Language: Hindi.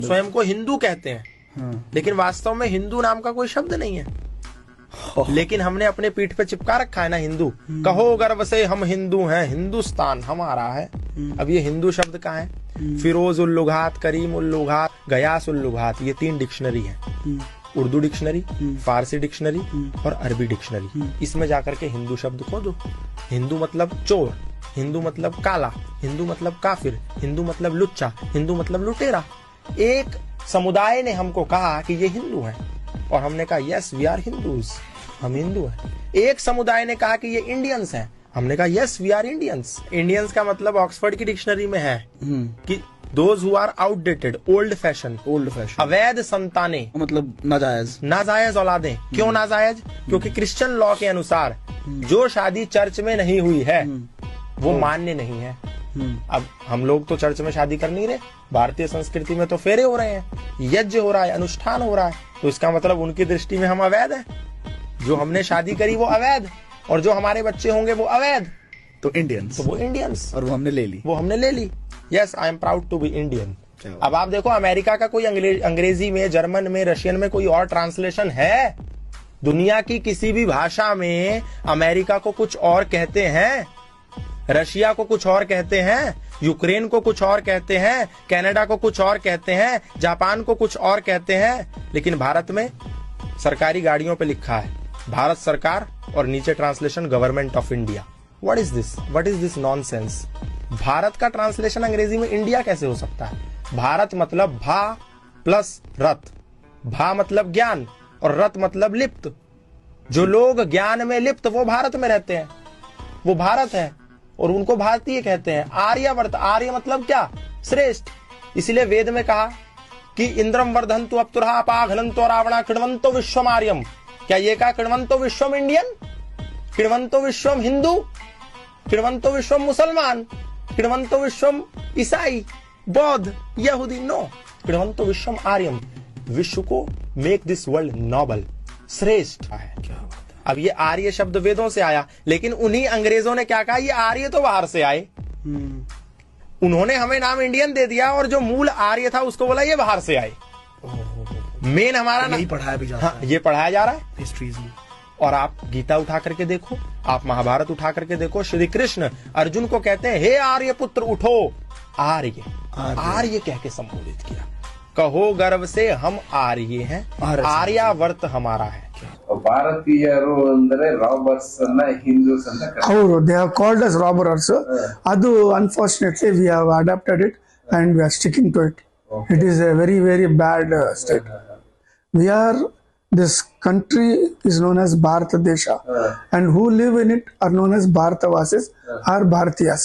स्वयं को हिंदू कहते हैं, लेकिन वास्तव में हिंदू नाम का कोई शब्द नहीं है। लेकिन हमने अपने पीठ पे चिपका रखा है ना हिंदू। कहो गर्व से हम हिंदू हैं, हिंदुस्तान हमारा है। अब ये हिंदू शब्द कहाँ है? फिरोज उल लुगात, करीम उल लुगात, गयास उल लुगात, ये 3 डिक्शनरी है। उर्दू डिक्शनरी, फारसी डिक्शनरी और अरबी डिक्शनरी। इसमें जाकर के हिंदू शब्द खोदो। हिंदू मतलब चोर, हिंदू मतलब काला, हिंदू मतलब काफिर, हिंदू मतलब लुच्चा, हिंदू मतलब लुटेरा। एक समुदाय ने हमको कहा कि ये हिंदू हैं और हमने कहा यस वी आर हिंदूज, हम हिंदू हैं। एक समुदाय ने कहा कि ये इंडियंस हैं, हमने कहा yes we are Indians. Indians का मतलब ऑक्सफोर्ड की डिक्शनरी में है कि those who are outdated, old fashion, अवैध संतानें, मतलब नाजायज औलादें। क्यों नाजायज? क्योंकि क्रिश्चियन लॉ के अनुसार जो शादी चर्च में नहीं हुई है वो मान्य नहीं है। अब हम लोग तो चर्च में शादी कर नहीं रहे, भारतीय संस्कृति में तो फेरे हो रहे हैं, यज्ञ हो रहा है, अनुष्ठान हो रहा है, तो इसका मतलब उनकी दृष्टि में हम अवैध हैं। जो हमने शादी करी वो अवैध, और जो हमारे बच्चे होंगे वो अवैध, तो इंडियंस, तो वो इंडियंस। और वो हमने ले ली। Yes I am proud to be Indian. अब आप देखो अमेरिका का कोई अंग्रेजी में, जर्मन में, रशियन में कोई और ट्रांसलेशन है? दुनिया की किसी भी भाषा में अमेरिका को कुछ और कहते हैं, रशिया को कुछ और कहते हैं, यूक्रेन को कुछ और कहते हैं, कनाडा को कुछ और कहते हैं, जापान को कुछ और कहते हैं। लेकिन भारत में सरकारी गाड़ियों पे लिखा है भारत सरकार और नीचे translation government of India. What is this? What is this nonsense? Bharat का ट्रांसलेशन अंग्रेजी में इंडिया कैसे हो सकता है? भारत मतलब भा प्लस रथ, भा मतलब ज्ञान और रथ मतलब लिप्त। जो लोग ज्ञान में लिप्त वो भारत में रहते हैं, वो भारत है और उनको भारतीय कहते हैं। आर्यवर्त, आर्य मतलब क्या? श्रेष्ठ। इसलिए वेद में कहा कि इंद्रम वर्धंतु अप्तुरहा अपाघलंतो रावणा कृण्वन्तो विश्वम आर्यम। क्या ये कहा कृण्वन्तो विश्वम इंडियन, कृण्वन्तो विश्वम हिंदू, कृण्वन्तो विश्वम मुसलमान, कृण्वन्तो विश्वम ईसाई, बौद्ध, यहूदी? नो, कृण्वन्तो विश्वम आर्यम। विश्व को मेक दिस वर्ल्ड नोबल, श्रेष्ठ है। अब ये आर्य शब्द वेदों से आया, लेकिन उन्हीं अंग्रेजों ने क्या कहा? ये आर्य तो बाहर से आए। उन्होंने हमें नाम इंडियन दे दिया और जो मूल आर्य था उसको बोला ये बाहर से आए। मेन हमारा यही पढ़ाया भी जा रहा है। ये पढ़ाया जा रहा है हिस्ट्रीज में। और आप गीता उठा करके देखो, आप महाभारत उठा करके देखो, श्री कृष्ण अर्जुन को कहते हैं हे आर्य पुत्र उठो। आर्य, आर्य कह के संबोधित किया। कहो गर्व से हम आर्य हैं, आर्यावर्त हमारा है। ಭಾರತೀಯರು ಅಂದ್ರೆ ರಾಬರ್ಸ್ ಅನ್ನ ಹಿಂದೂಸ್ ಅಂತ ಅವರು they are called as robbers. ಅದು unfortunately we have adopted it and we are sticking to it. It is a very very bad state. We are this country is known as Bharat Desha and who live in it are known as Bharatavasis or Bharatiyas.